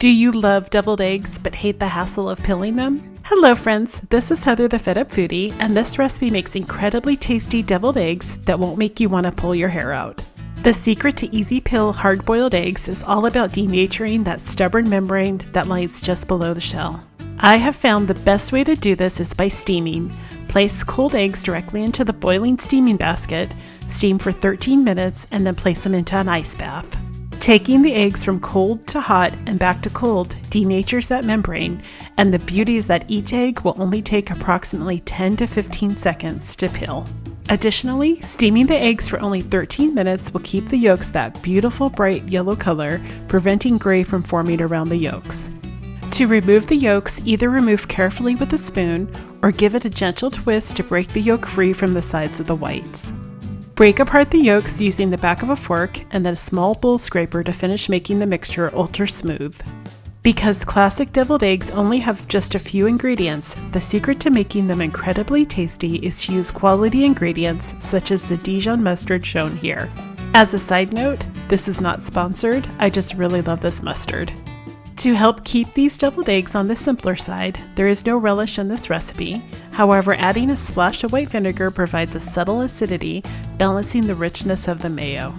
Do you love deviled eggs but hate the hassle of peeling them? Hello friends, this is Heather the Fed Up Foodie, and this recipe makes incredibly tasty deviled eggs that won't make you want to pull your hair out. The secret to easy peel hard-boiled eggs is all about denaturing that stubborn membrane that lies just below the shell. I have found the best way to do this is by steaming. Place cold eggs directly into the boiling steaming basket, steam for 13 minutes, and then place them into an ice bath. Taking the eggs from cold to hot and back to cold denatures that membrane, and the beauty is that each egg will only take approximately 10 to 15 seconds to peel. Additionally, steaming the eggs for only 13 minutes will keep the yolks that beautiful bright yellow color, preventing gray from forming around the yolks. To remove the yolks, either remove carefully with a spoon or give it a gentle twist to break the yolk free from the sides of the whites. Break apart the yolks using the back of a fork and then a small bowl scraper to finish making the mixture ultra smooth. Because classic deviled eggs only have just a few ingredients, the secret to making them incredibly tasty is to use quality ingredients such as the Dijon mustard shown here. As a side note, this is not sponsored, I just really love this mustard. To help keep these deviled eggs on the simpler side, there is no relish in this recipe. However, adding a splash of white vinegar provides a subtle acidity, balancing the richness of the mayo.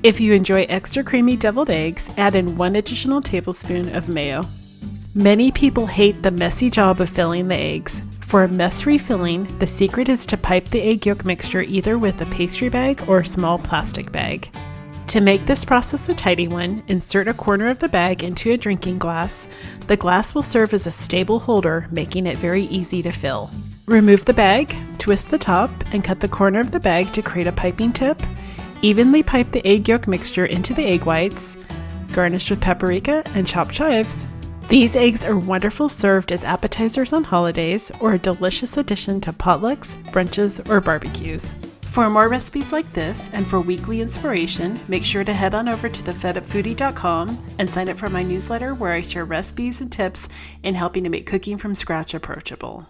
If you enjoy extra creamy deviled eggs, add in 1 additional tablespoon of mayo. Many people hate the messy job of filling the eggs. For a mess-free filling, the secret is to pipe the egg yolk mixture either with a pastry bag or a small plastic bag. To make this process a tidy one, insert a corner of the bag into a drinking glass. The glass will serve as a stable holder, making it very easy to fill. Remove the bag, twist the top, and cut the corner of the bag to create a piping tip. Evenly pipe the egg yolk mixture into the egg whites. Garnish with paprika and chopped chives. These eggs are wonderful served as appetizers on holidays or a delicious addition to potlucks, brunches, or barbecues. For more recipes like this and for weekly inspiration, make sure to head on over to thefedupfoodie.com and sign up for my newsletter where I share recipes and tips in helping to make cooking from scratch approachable.